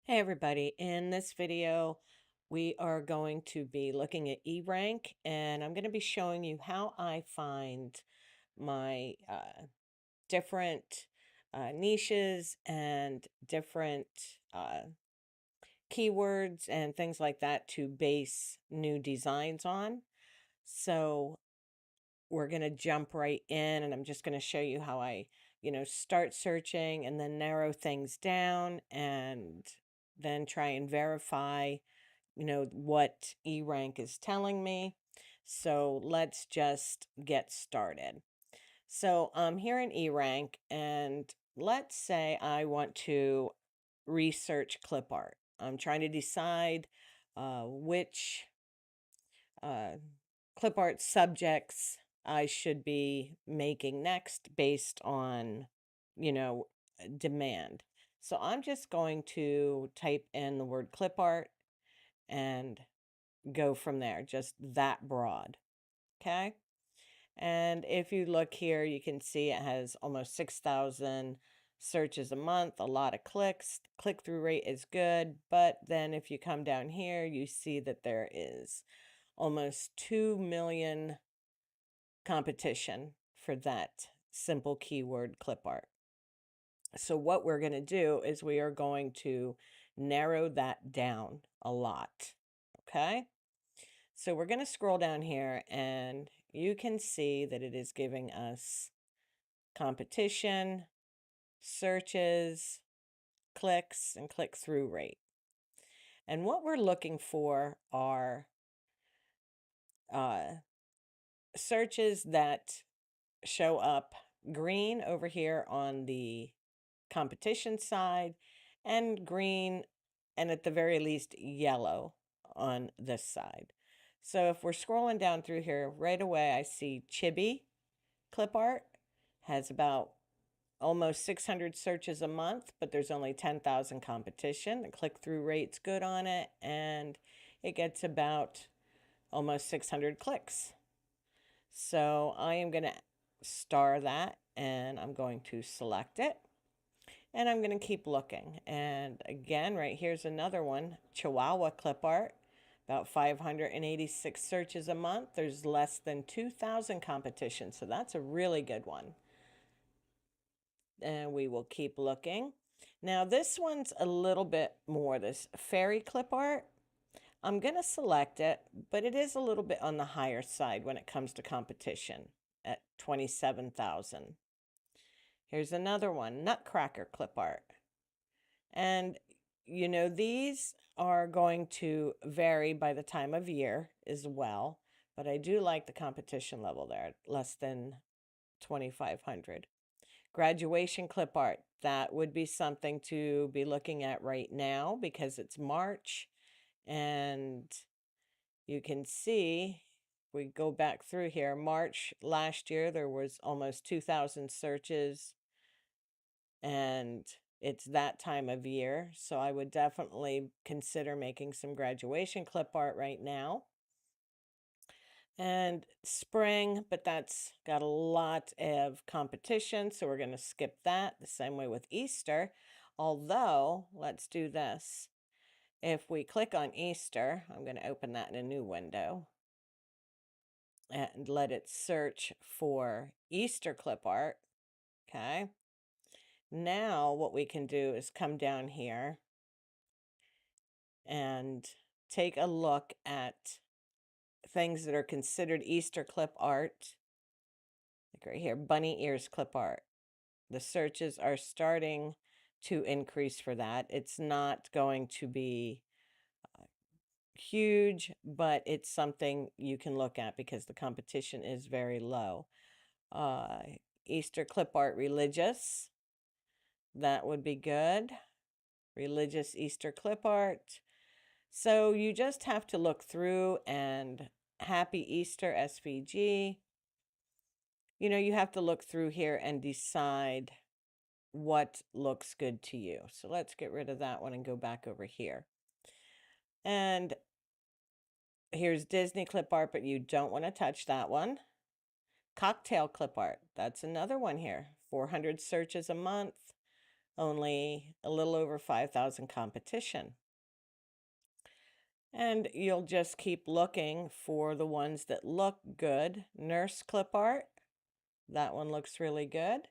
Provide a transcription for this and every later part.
Hey everybody, in this video we are going to be looking at eRank, and I'm going to be showing you how I find my different niches and different uh, keywords and things like that to base new designs on. So we're going to jump right in, and I'm just going to show you how I start searching and then narrow things down and then try and verify what eRank is telling me. So let's just get started. So I'm here in eRank, and let's say I want to research clipart. I'm trying to decide which uh, clipart subjects I should be making next based on, demand. So I'm just going to type in the word clipart and go from there, just that broad. Okay. And if you look here, you can see it has almost 6,000 searches a month, a lot of clicks. Click-through rate is good. But then if you come down here, you see that there is almost 2 million competition for that simple keyword clip art. So what we're going to do is we are going to narrow that down a lot. Okay. So we're going to scroll down here, and you can see that it is giving us competition, searches, clicks, and click-through rate. And what we're looking for are uh, searches that show up green over here on the competition side, and green, and at the very least yellow on this side. So if we're scrolling down through here, right away I see chibi clip art has about almost 600 searches a month, but there's only 10,000 competition. The click-through rate's good on it, and it gets about almost 600 clicks. So I am going to star that, and I'm going to select it, and I'm going to keep looking. And again, right here's another one, Chihuahua clip art, about 586 searches a month. There's less than 2,000 competition, so that's a really good one. And we will keep looking. Now this one's a little bit more, this fairy clip art. I'm going to select it, but it is a little bit on the higher side when it comes to competition at 27,000. Here's another one, Nutcracker clip art. And, these are going to vary by the time of year as well, but I do like the competition level there, less than 2,500. Graduation clip art, that would be something to be looking at right now because it's March, and you can see, we go back through here, March last year there was almost 2,000 searches, and it's that time of year, so I would definitely consider making some graduation clip art right now. And spring, but that's got a lot of competition, so we're going to skip that. The same way with Easter, although let's do this. If we click on Easter, I'm going to open that in a new window and let it search for Easter clip art. Okay. Now what we can do is come down here and take a look at things that are considered Easter clip art. Like right here, bunny ears clip art. The searches are starting to increase for that. It's not going to be huge, but it's something you can look at because the competition is very low. Easter clip art religious, that would be good. Religious Easter clip art. So you just have to look through, and Happy Easter SVG. You have to look through here and decide what looks good to you. So let's get rid of that one and go back over here. And here's Disney clip art, but you don't want to touch that one. Cocktail clip art, that's another one here. 400 searches a month, only a little over 5,000 competition. And you'll just keep looking for the ones that look good. Nurse clip art, that one looks really good.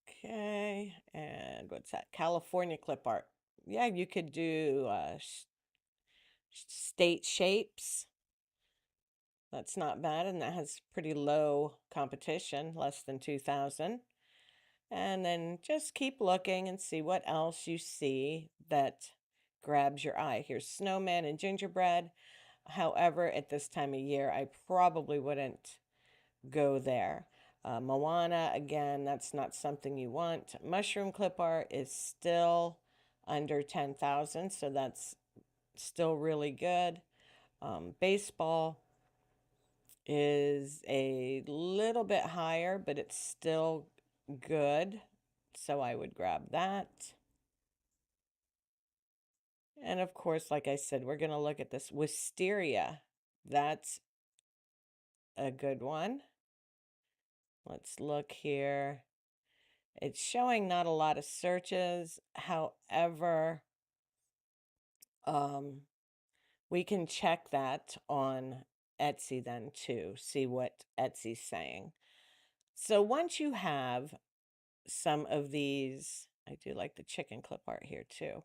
Okay, and what's that? California clip art. Yeah, you could do state shapes. That's not bad, and that has pretty low competition, less than 2,000. And then just keep looking and see what else you see that grabs your eye. Here's snowman and gingerbread. However, at this time of year, I probably wouldn't go there. Moana, again, that's not something you want. Mushroom clip art is still under 10,000, so that's still really good. Baseball is a little bit higher, but it's still good, so I would grab that. And of course, like I said, we're going to look at this wisteria. That's a good one. Let's look here. It's showing not a lot of searches. However, we can check that on Etsy then too, see what Etsy's saying. So once you have some of these, I do like the chicken clip art here too.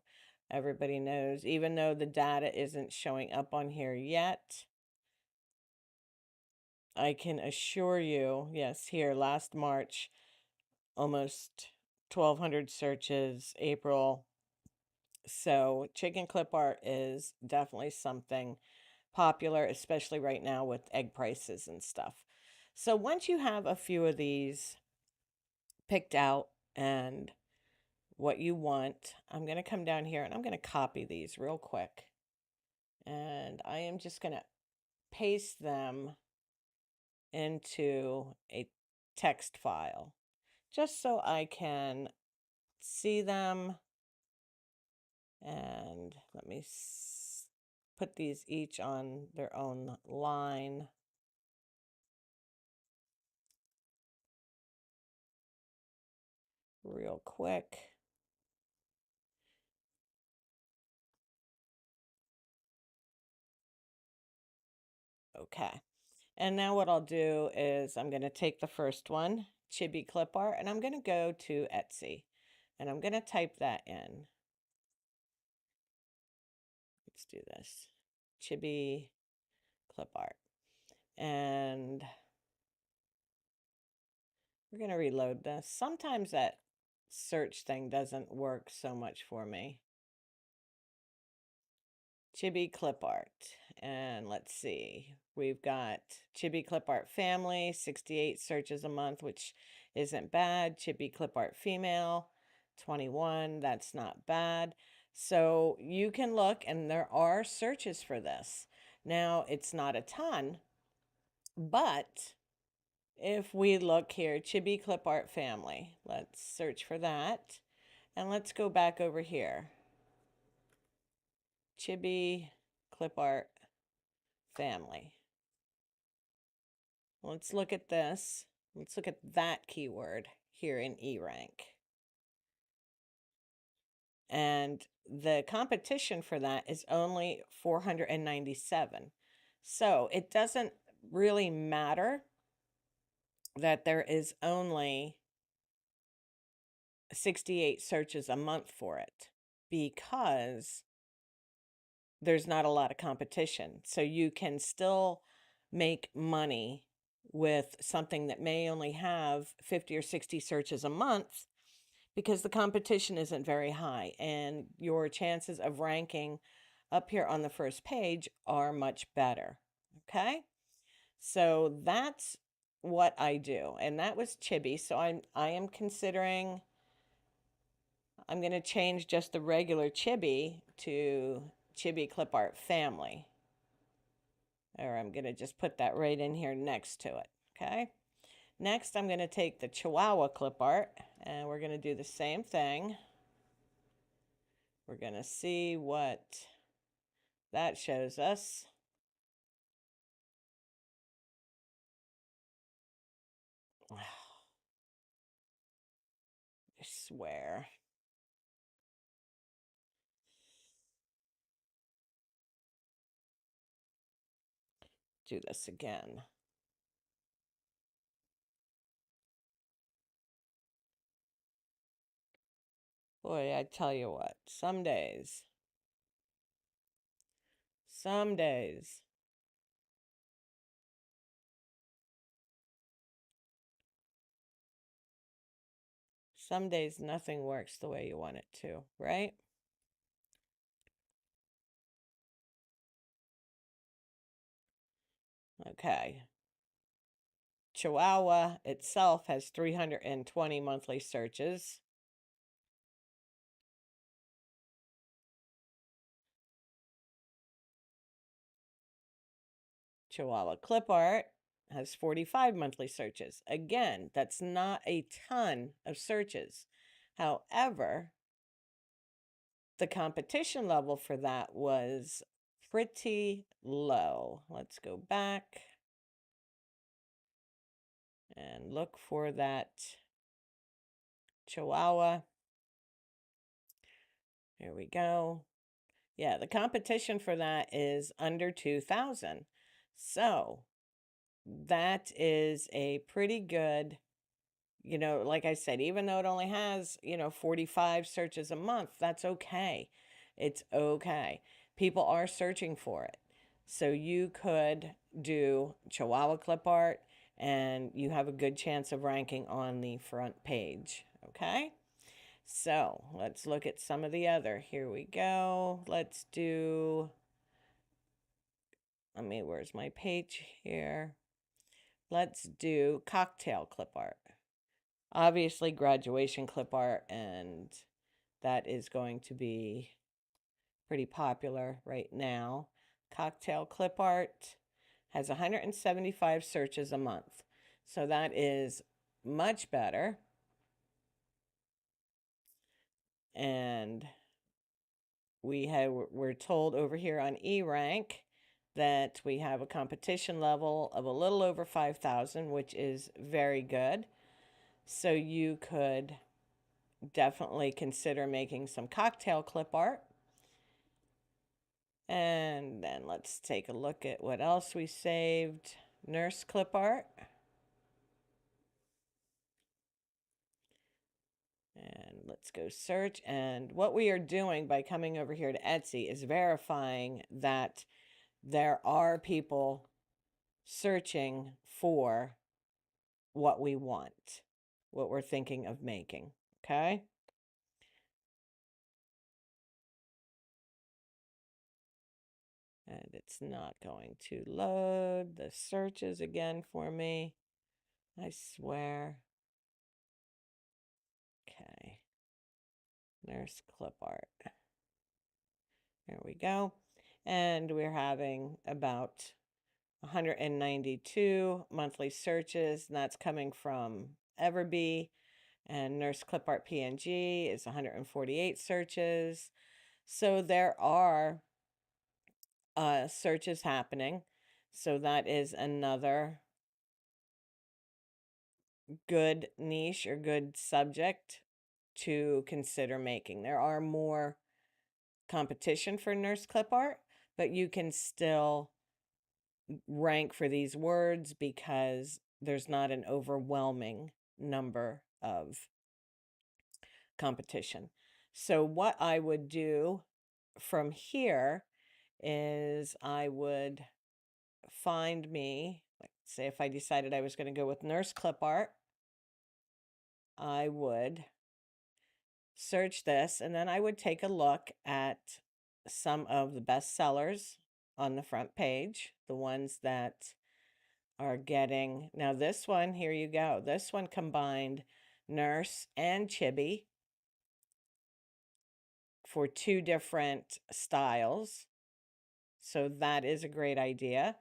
Everybody knows, even though the data isn't showing up on here yet, I can assure you, yes, here last March, almost 1,200 searches, April. So chicken clip art is definitely something popular, especially right now with egg prices and stuff. So once you have a few of these picked out and what you want, I'm going to come down here and I'm going to copy these real quick. And I am just going to paste them into a text file just so I can see them. And let me put these each on their own line. Real quick. Okay. And now what I'll do is I'm going to take the first one, Chibi Clip Art, and I'm going to go to Etsy. And I'm going to type that in. Let's do this. Chibi Clip Art. And we're going to reload this. Sometimes that search thing doesn't work so much for me. Chibi Clip Art. And let's see. We've got Chibi Clip Art Family, 68 searches a month, which isn't bad. Chibi Clip Art Female, 21. That's not bad. So you can look, and there are searches for this. Now, it's not a ton, but if we look here, Chibi Clip Art Family, let's search for that. And let's go back over here. Chibi Clip Art Family. Let's look at this. Let's look at that keyword here in eRank. And the competition for that is only 497. So it doesn't really matter that there is only 68 searches a month for it, because there's not a lot of competition. So you can still make money with something that may only have 50 or 60 searches a month, because the competition isn't very high and your chances of ranking up here on the first page are much better. Okay, so that's what I do, and that was Chibi. So I am considering, I'm going to change just the regular Chibi to Chibi Clip Art Family. Or I'm going to just put that right in here next to it. Okay. Next, I'm going to take the Chihuahua Clip Art, and we're going to do the same thing. We're going to see what that shows us. swear. Do this again. Boy, I tell you what, some days, some days, nothing works the way you want it to, right? Okay. Chihuahua itself has 320 monthly searches. Chihuahua clipart has 45 monthly searches. Again, that's not a ton of searches. However, the competition level for that was pretty low. Let's go back and look for that Chihuahua. Here we go. Yeah, the competition for that is under 2,000. So that is a pretty good, like I said, even though it only has, 45 searches a month, that's okay. It's okay. People are searching for it. So you could do Chihuahua clip art and you have a good chance of ranking on the front page. Okay. So let's look at some of the other. Here we go. Let's do, where's my page here? Let's do cocktail clip art. Obviously graduation clip art, and that is going to be pretty popular right now. Cocktail clip art has 175 searches a month. So that is much better. And we're told over here on eRank that we have a competition level of a little over 5,000, which is very good. So you could definitely consider making some cocktail clip art. And then let's take a look at what else we saved. Nurse clip art. And let's go search. And what we are doing by coming over here to Etsy is verifying that there are people searching for what we want, what we're thinking of making. Okay. And it's not going to load the searches again for me. I swear. Okay. Nurse clip art. There we go. And we're having about 192 monthly searches, and that's coming from Everbee. And Nurse Clip Art PNG is 148 searches. So there are searches happening. So that is another good niche or good subject to consider making. There are more competition for nurse clip art, but you can still rank for these words because there's not an overwhelming number of competition. So what I would do from here is I would find me, like, say if I decided I was going to go with nurse clip art, I would search this and then I would take a look at some of the best sellers on the front page, the ones that are getting, now this one, here you go. This one combined nurse and chibi for 2 different styles. So that is a great idea.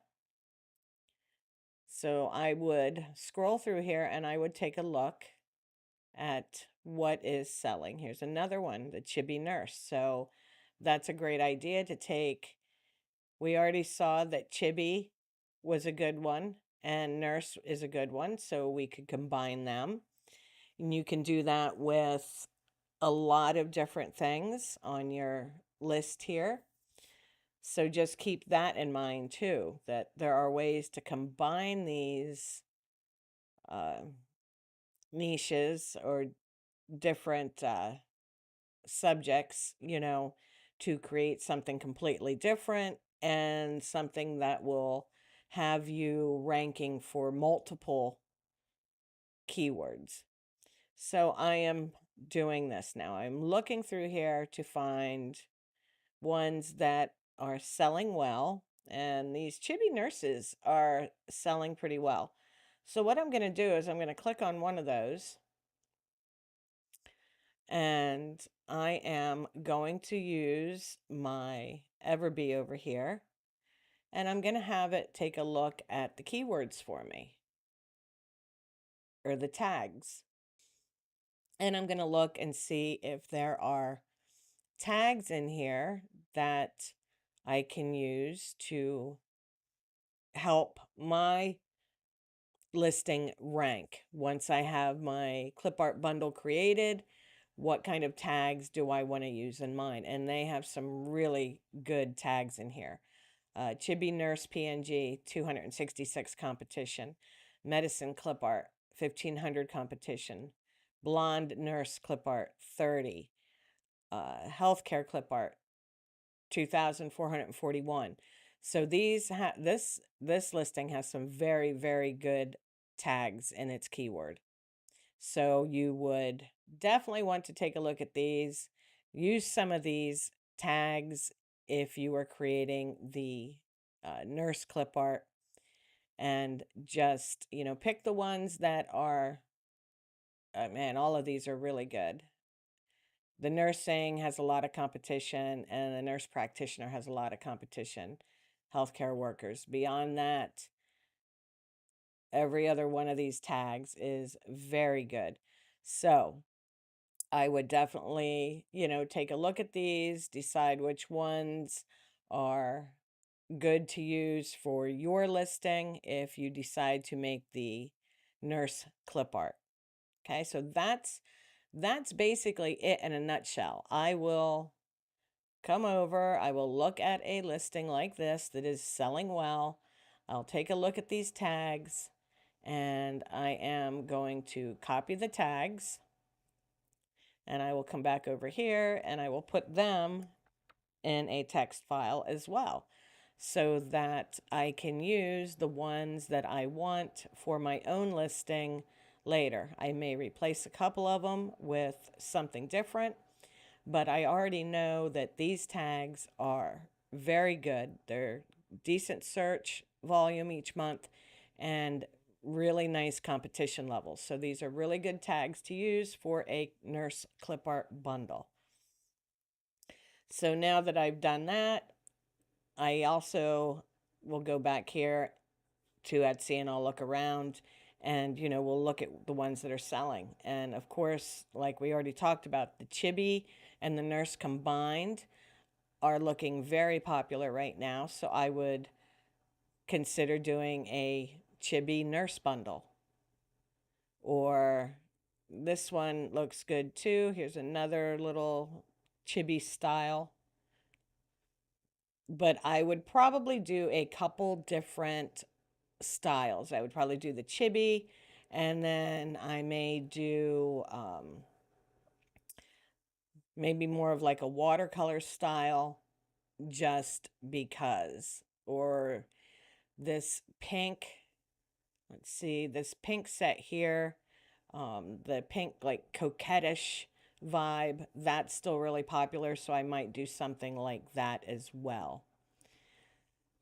So I would scroll through here and I would take a look at what is selling. Here's another one, the chibi nurse. So that's a great idea to take. We already saw that chibi was a good one and nurse is a good one, so we could combine them. And you can do that with a lot of different things on your list here. So just keep that in mind too, that there are ways to combine these uh, niches or different subjects, to create something completely different and something that will have you ranking for multiple keywords. So I am doing this now. I'm looking through here to find ones that are selling well, and these chibi nurses are selling pretty well. So what I'm going to do is I'm going to click on one of those, and I am going to use my Everbee over here, and I'm going to have it take a look at the keywords for me, or the tags. And I'm going to look and see if there are tags in here that I can use to help my listing rank. Once I have my clipart bundle created, what kind of tags do I want to use in mine? And they have some really good tags in here. Chibi Nurse PNG, 266 competition. Medicine Clipart, 1500 competition. Blonde Nurse Clipart, 30. Healthcare Clipart, 2,441. So this listing has some very, very good tags in its keyword. So you would definitely want to take a look at these. Use some of these tags if you are creating the nurse clip art, and just, pick the ones that are, man, all of these are really good. The nursing has a lot of competition, and the nurse practitioner has a lot of competition. Healthcare workers. Beyond that, every other one of these tags is very good. So I would definitely, take a look at these, decide which ones are good to use for your listing if you decide to make the nurse clip art. Okay, so that's basically it in a nutshell. I will come over, I will look at a listing like this that is selling well. I'll take a look at these tags, and I am going to copy the tags, and I will come back over here and I will put them in a text file as well, so that I can use the ones that I want for my own listing later. I may replace a couple of them with something different, but I already know that these tags are very good. They're decent search volume each month and really nice competition levels. So these are really good tags to use for a nurse clip art bundle. So now that I've done that, I also will go back here to Etsy and I'll look around, and we'll look at the ones that are selling. And of course, like we already talked about, the chibi and the nurse combined are looking very popular right now. So I would consider doing a chibi nurse bundle. Or this one looks good too. Here's another little chibi style. But I would probably do a couple different styles. I would probably do the chibi, and then I may do maybe more of like a watercolor style, just because. Or this pink, let's see, this pink set here, the pink like coquettish vibe, that's still really popular, so I might do something like that as well.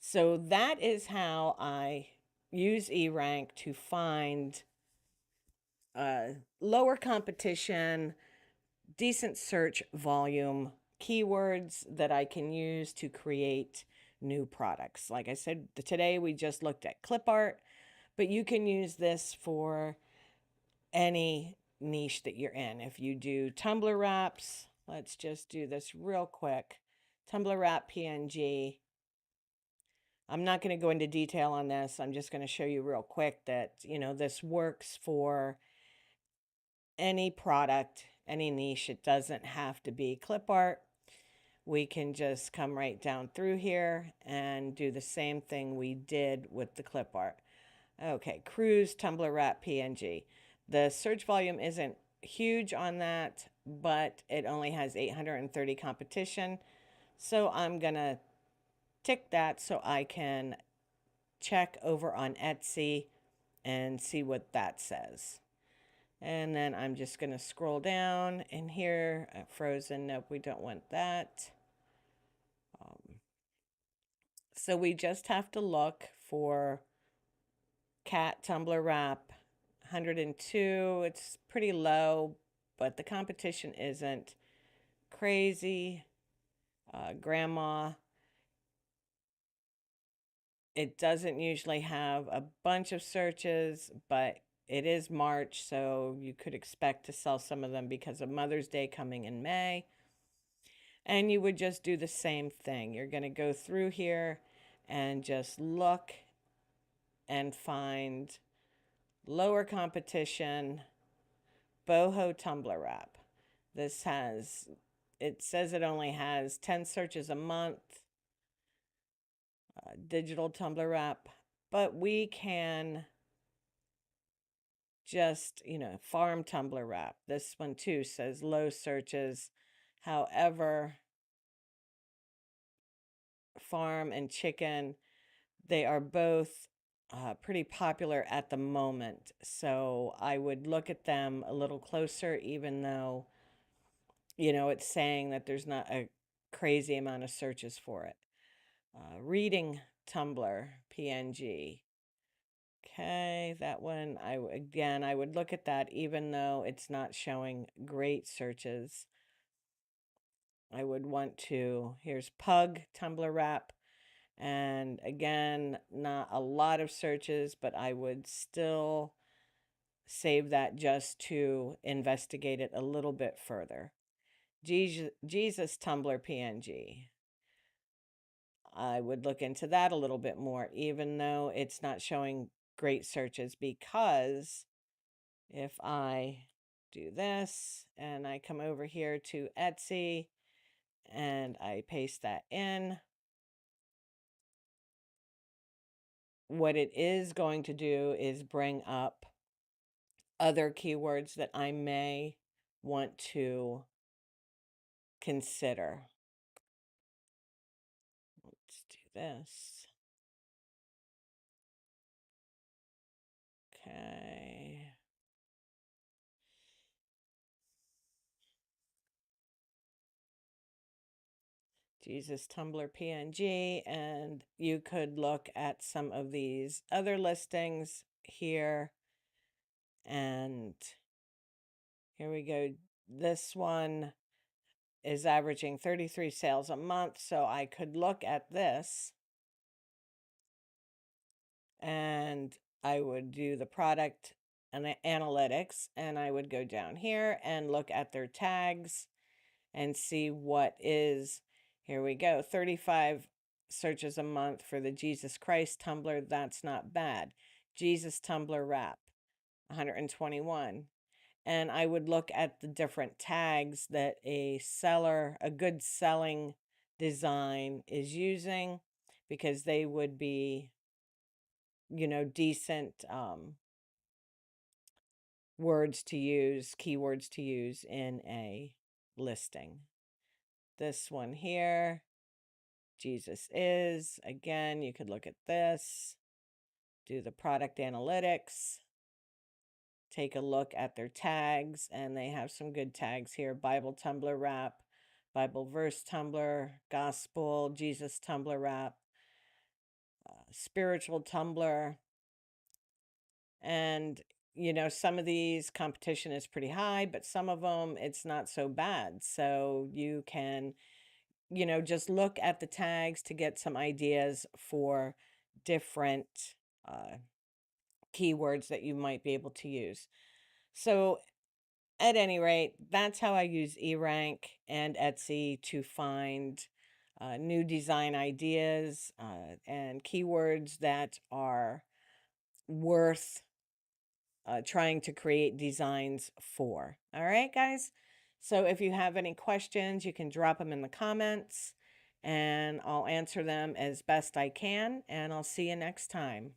So that is how I use eRank to find lower competition, decent search volume keywords that I can use to create new products. Like I said, today we just looked at clip art, but you can use this for any niche that you're in. If you do tumbler wraps, let's just do this real quick. Tumbler wrap PNG. I'm not going to go into detail on this. I'm just going to show you real quick that, this works for any product any niche. It doesn't have to be clip art. We can just come right down through here and do the same thing we did with the clip art. Okay, cruise tumbler wrap PNG. The search volume isn't huge on that, but it only has 830 competition. So I'm going to tick that so I can check over on Etsy and see what that says. And then I'm just going to scroll down and here, frozen, nope, we don't want that. So we just have to look for cat tumbler wrap 102. It's pretty low, but the competition isn't crazy. Grandma, it doesn't usually have a bunch of searches, but it is March, so you could expect to sell some of them because of Mother's Day coming in May. And you would just do the same thing. You're going to go through here and just look and find lower competition boho tumbler wrap. This has, it says it only has 10 searches a month, digital tumbler wrap, but we can just, farm tumbler wrap. This one too says low searches. However, farm and chicken, they are both pretty popular at the moment. So I would look at them a little closer, even though, it's saying that there's not a crazy amount of searches for it. Reading Tumblr PNG. Okay, that one, I would look at that even though it's not showing great searches. I would want to, here's Pug Tumblr Wrap. And again, not a lot of searches, but I would still save that just to investigate it a little bit further. Jesus Tumblr PNG. I would look into that a little bit more, even though it's not showing great searches, because if I do this and I come over here to Etsy and I paste that in, what it is going to do is bring up other keywords that I may want to consider. Let's do this. Okay. Jesus Tumblr PNG, and you could look at some of these other listings here. And here we go. This one is averaging 33 sales a month, so I could look at this and I would do the product and analytics, and I would go down here and look at their tags and see what is, here we go, 35 searches a month for the Jesus Christ tumbler. That's not bad. Jesus tumbler wrap, 121. And I would look at the different tags that a good selling design is using, because they would be, decent words to use, keywords to use in a listing. This one here, Jesus is, again, you could look at this, do the product analytics, take a look at their tags, and they have some good tags here. Bible tumbler wrap, Bible verse tumbler, gospel, Jesus tumbler wrap, spiritual tumbler. And, some of these competition is pretty high, but some of them it's not so bad. So you can, just look at the tags to get some ideas for different keywords that you might be able to use. So at any rate, that's how I use eRank and Etsy to find new design ideas and keywords that are worth trying to create designs for. All right, guys? So if you have any questions, you can drop them in the comments and I'll answer them as best I can, and I'll see you next time.